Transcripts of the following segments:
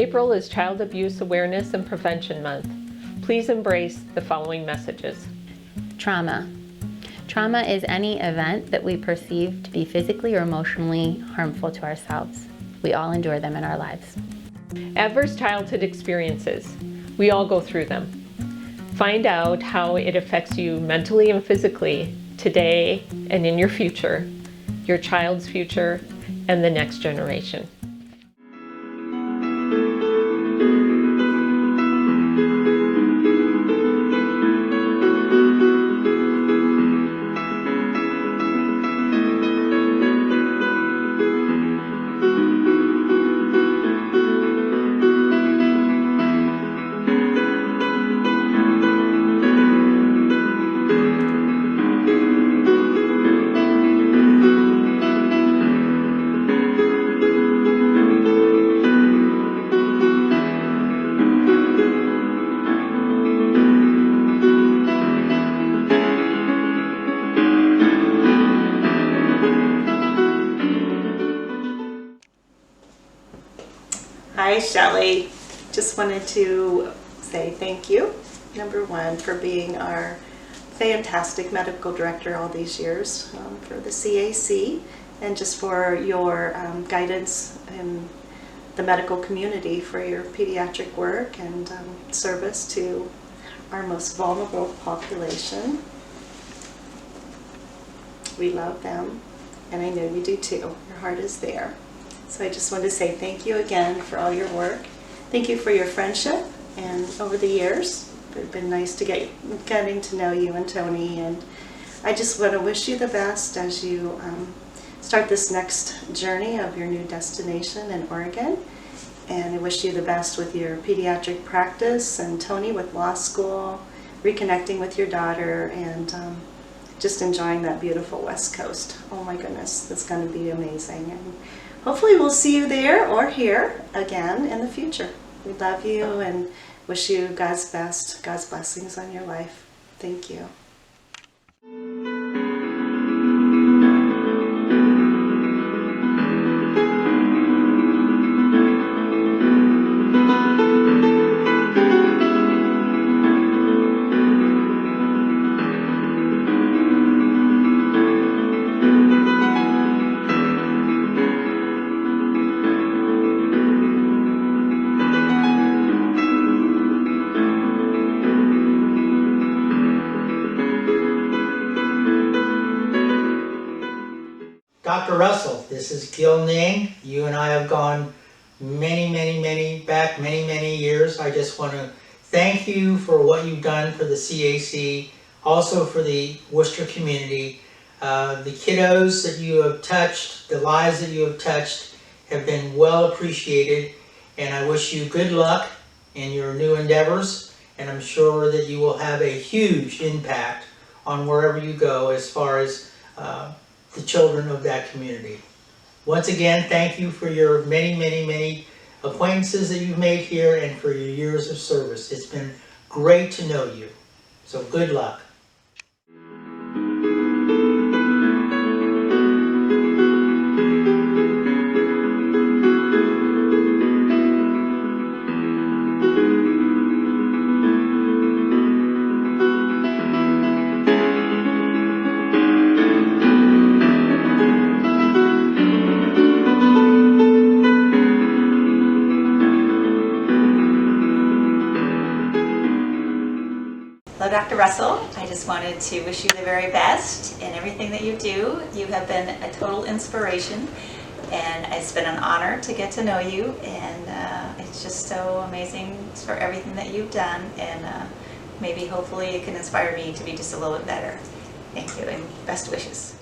April is Child Abuse Awareness and Prevention Month. Please embrace the following messages. Trauma. Trauma is any event that we perceive to be physically or emotionally harmful to ourselves. We all endure them in our lives. Adverse childhood experiences. We all go through them. Find out how it affects you mentally and physically today and in your future, your child's future, and the next generation. Hi, Shellie. Just wanted to say thank you, number one, for being our fantastic medical director all these years for the CAC, and just for your guidance in the medical community, for your pediatric work and service to our most vulnerable population. We love them, and I know you do too. Your heart is there. So I just wanted to say thank you again for all your work. Thank you for your friendship, and over the years, it's been nice to getting to know you and Tony, and I just want to wish you the best as you start this next journey of your new destination in Oregon. And I wish you the best with your pediatric practice, and Tony with law school, reconnecting with your daughter, and just enjoying that beautiful West Coast. Oh my goodness, that's going to be amazing. And hopefully we'll see you there or here again in the future. We love you and wish you God's best, God's blessings on your life. Thank you. Dr. Russell, this is Gil Ning. You and I have gone many years. I just want to thank you for what you've done for the CAC, also for the Wooster community. The kiddos that you have touched, the lives that you have touched have been well appreciated, and I wish you good luck in your new endeavors, and I'm sure that you will have a huge impact on wherever you go as far as the children of that community. Once again, thank you for your many acquaintances that you've made here and for your years of service. It's been great to know you. So good luck. Hello, Dr. Russell. I just wanted to wish you the very best in everything that you do. You have been a total inspiration, and it's been an honor to get to know you, and it's just so amazing for everything that you've done, and maybe hopefully it can inspire me to be just a little bit better. Thank you, and best wishes.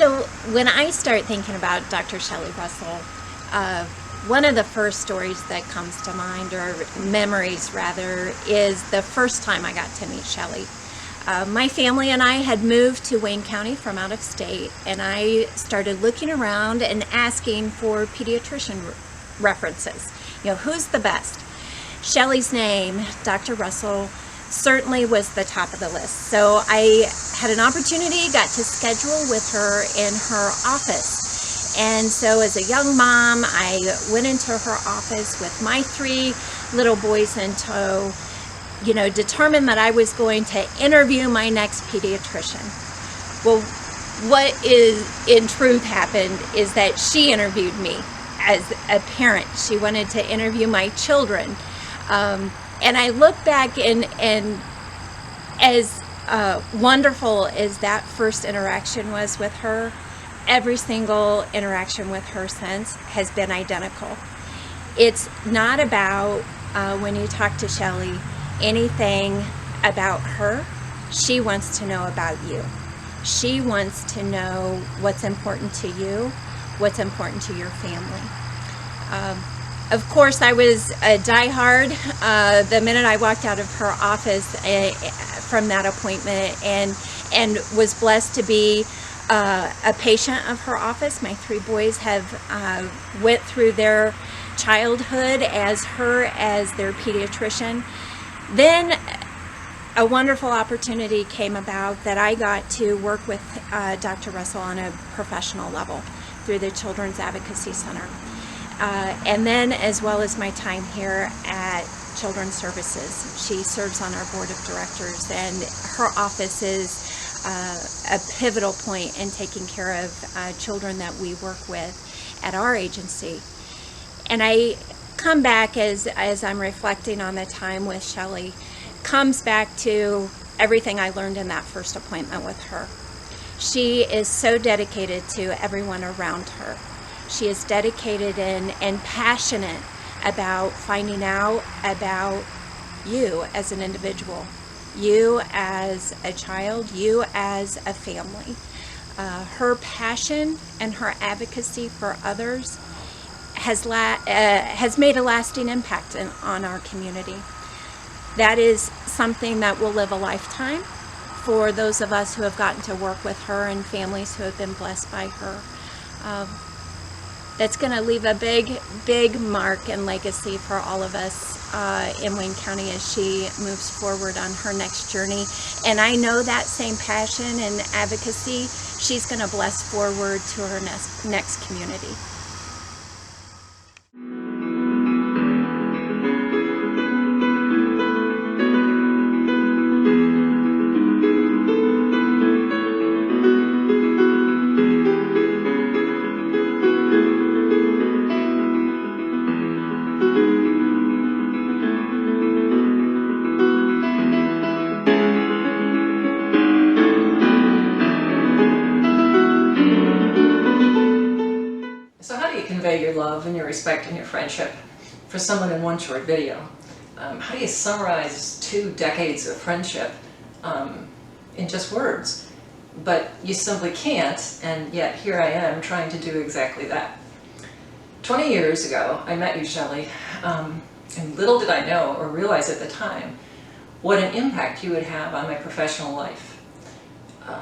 So when I start thinking about Dr. Shellie Russell, one of the first stories that comes to mind, or memories rather, is the first time I got to meet Shellie. My family and I had moved to Wayne County from out of state, and I started looking around and asking for pediatrician references. You know, who's the best? Shellie's name, Dr. Russell, certainly was the top of the list. So I had an opportunity, got to schedule with her in her office. And so as a young mom, I went into her office with my 3 little boys in tow, you know, determined that I was going to interview my next pediatrician. Well, what is in truth happened is that she interviewed me as a parent. She wanted to interview my children. And I look back and as wonderful as that first interaction was with her, every single interaction with her since has been identical. It's not about, when you talk to Shellie, anything about her. She wants to know about you. She wants to know what's important to you, what's important to your family. Of course, I was a diehard the minute I walked out of her office from that appointment, and was blessed to be a patient of her office. My 3 boys have went through their childhood as their pediatrician. Then a wonderful opportunity came about that I got to work with Dr. Russell on a professional level through the Children's Advocacy Center. And then, as well as my time here at Children's Services, she serves on our board of directors, and her office is a pivotal point in taking care of children that we work with at our agency. And I come back as I'm reflecting on the time with Shellie, comes back to everything I learned in that first appointment with her. She is so dedicated to everyone around her. She is dedicated and passionate about finding out about you as an individual, you as a child, you as a family. Her passion and her advocacy for others has made a lasting impact on our community. That is something that will live a lifetime for those of us who have gotten to work with her and families who have been blessed by her. That's going to leave a big mark and legacy for all of us in Wayne County as she moves forward on her next journey. And I know that same passion and advocacy she's going to bless forward to her next community. Your love and your respect and your friendship for someone in one short video. How do you summarize 2 decades of friendship in just words? But you simply can't, and yet here I am trying to do exactly that. 20 years ago, I met you, Shellie, and little did I know or realize at the time what an impact you would have on my professional life.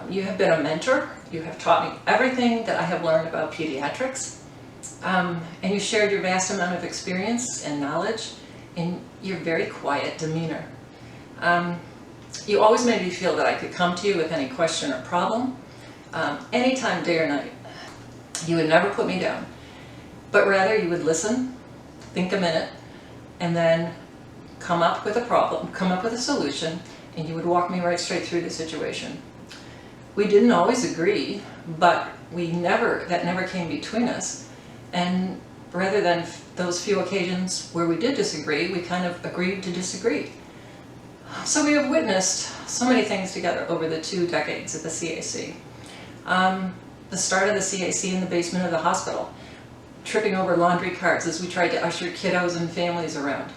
You have been a mentor. You have taught me everything that I have learned about pediatrics. And you shared your vast amount of experience and knowledge in your very quiet demeanor. You always made me feel that I could come to you with any question or problem, anytime, day or night. You would never put me down, but rather you would listen, think a minute, and then come up with a problem, come up with a solution, and you would walk me right straight through the situation. We didn't always agree, but that never came between us. And rather than those few occasions where we did disagree, we kind of agreed to disagree. So we have witnessed so many things together over the 2 decades at the CAC. The start of the CAC in the basement of the hospital, tripping over laundry carts as we tried to usher kiddos and families around.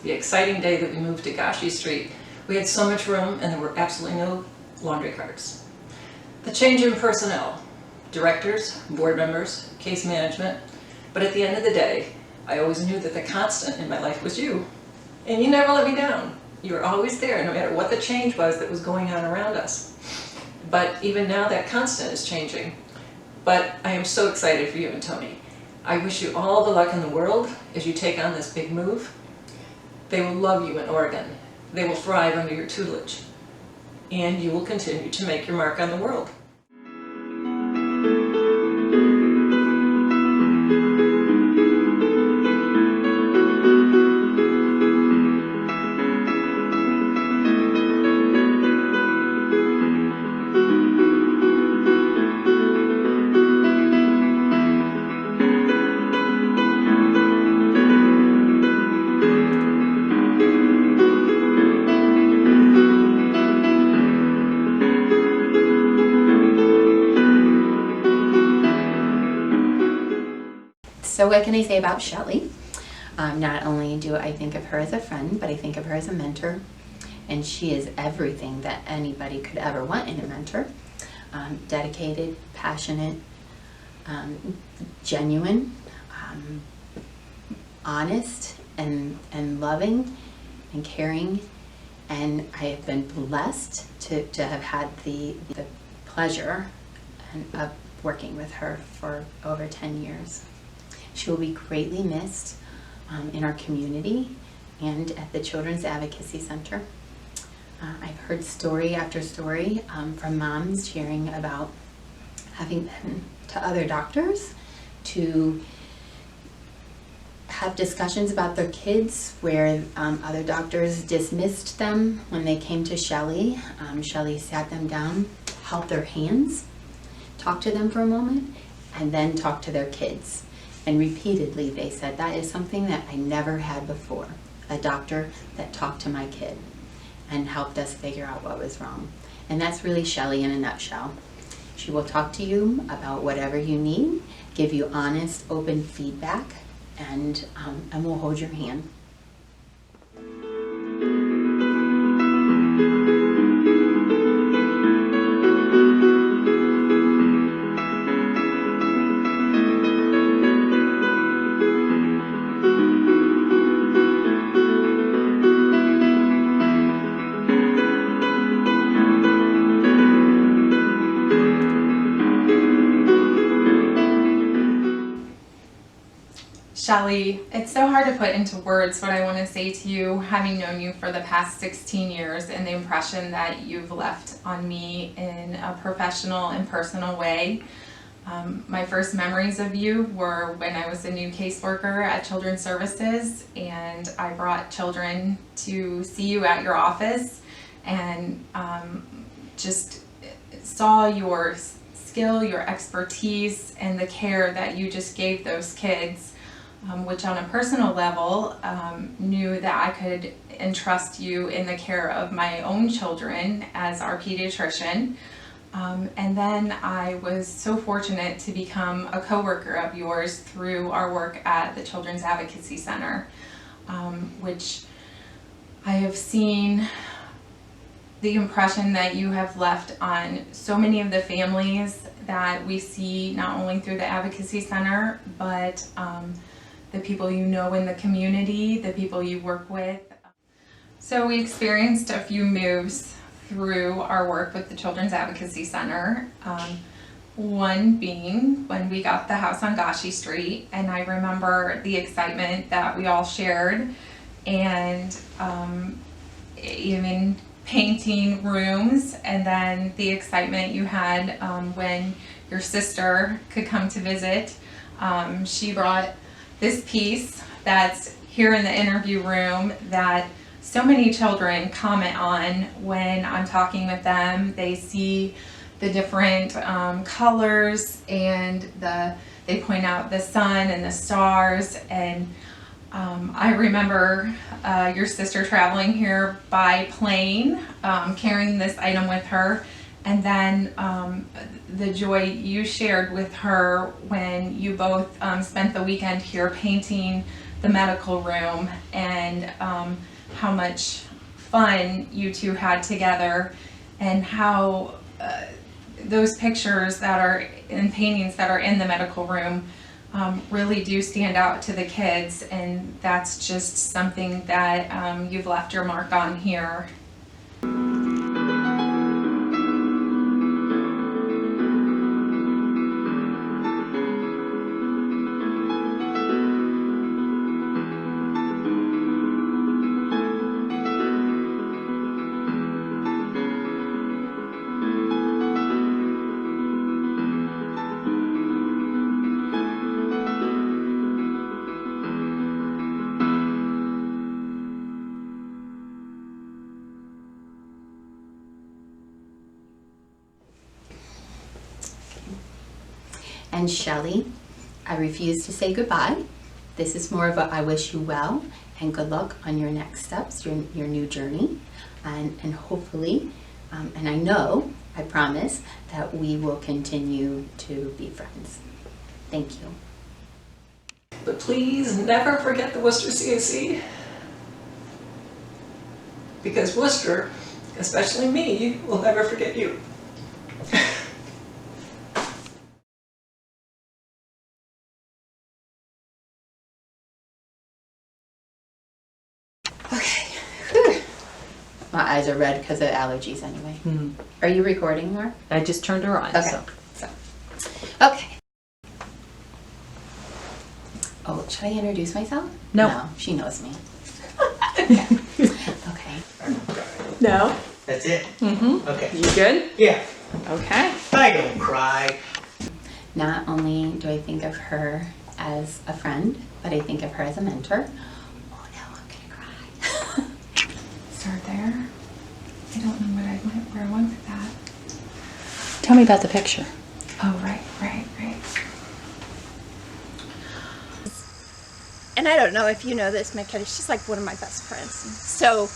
The exciting day that we moved to Gashi Street, we had so much room and there were absolutely no laundry carts. The change in personnel, directors, board members, case management, but at the end of the day, I always knew that the constant in my life was you. And you never let me down. You were always there, no matter what the change was that was going on around us. But even now, that constant is changing. But I am so excited for you and Tony. I wish you all the luck in the world as you take on this big move. They will love you in Oregon. They will thrive under your tutelage. And you will continue to make your mark on the world. So what can I say about Shellie? Not only do I think of her as a friend, but I think of her as a mentor. And she is everything that anybody could ever want in a mentor. Dedicated, passionate, genuine, honest, and loving, and caring. And I have been blessed to have had the pleasure of working with her for over 10 years. She will be greatly missed in our community and at the Children's Advocacy Center. I've heard story after story from moms sharing about having been to other doctors to have discussions about their kids where other doctors dismissed them when they came to Shellie. Shellie sat them down, held their hands, talked to them for a moment, and then talked to their kids. And repeatedly they said, that is something that I never had before. A doctor that talked to my kid and helped us figure out what was wrong. And that's really Shellie in a nutshell. She will talk to you about whatever you need, give you honest, open feedback, and will hold your hand. Shellie, it's so hard to put into words what I want to say to you, having known you for the past 16 years and the impression that you've left on me in a professional and personal way. My first memories of you were when I was a new caseworker at Children's Services, and I brought children to see you at your office and just saw your skill, your expertise, and the care that you just gave those kids. Which on a personal level, knew that I could entrust you in the care of my own children as our pediatrician. And then I was so fortunate to become a coworker of yours through our work at the Children's Advocacy Center, which I have seen the impression that you have left on so many of the families that we see, not only through the Advocacy Center, but the people you know in the community, the people you work with. So we experienced a few moves through our work with the Children's Advocacy Center. One being when we got the house on Gashi Street, and I remember the excitement that we all shared, and even painting rooms, and then the excitement you had when your sister could come to visit. She brought this piece that's here in the interview room that so many children comment on when I'm talking with them. They see the different colors, and they point out the sun and the stars. And I remember your sister traveling here by plane, carrying this item with her. And then the joy you shared with her when you both spent the weekend here painting the medical room, and how much fun you two had together, and how those pictures that are in paintings that are in the medical room really do stand out to the kids, and that's just something that you've left your mark on here. And Shellie, I refuse to say goodbye. This is more of a I wish you well and good luck on your next steps, your new journey. And hopefully, and I know, I promise, that we will continue to be friends. Thank you. But please never forget the Wooster CAC. Because Wooster, especially me, will never forget you. Okay. Whew. My eyes are red because of allergies anyway. Are you recording, Mark? I just turned her on. Okay. So. Okay. Oh, should I introduce myself? No. She knows me. Okay. No. That's it? Mm-hmm. Okay. You good? Yeah, Okay. I don't cry. Not only do I think of her as a friend, but I think of her as a mentor. Oh no, I'm gonna cry. Start there. I don't know where I went with that. Tell me about the picture. Oh, right. And I don't know if you know this, McKenna, she's like one of my best friends. So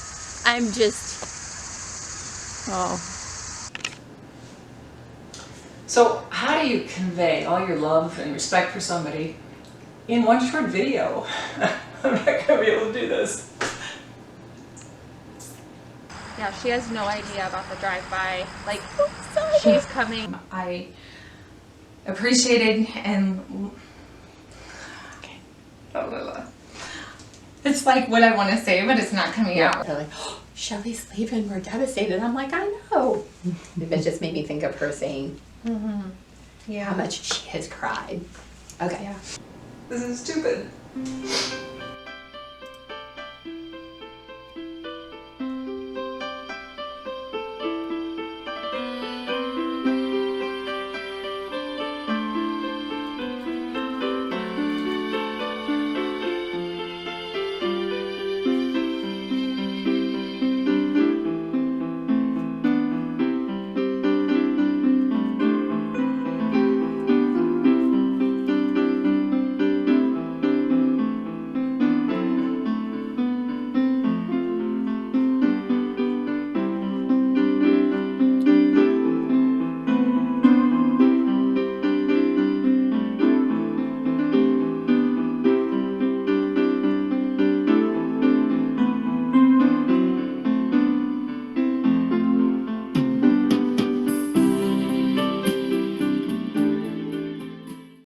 I'm just, oh. So how do you convey all your love and respect for somebody in one short video? I'm not going to be able to do this. Yeah, she has no idea about the drive-by. Like, she's coming. I appreciated and it's like what I want to say, but it's not coming out. They're like, oh, Shellie's leaving, we're devastated. I'm like, I know. It just made me think of her saying how much she has cried. Okay. This is stupid.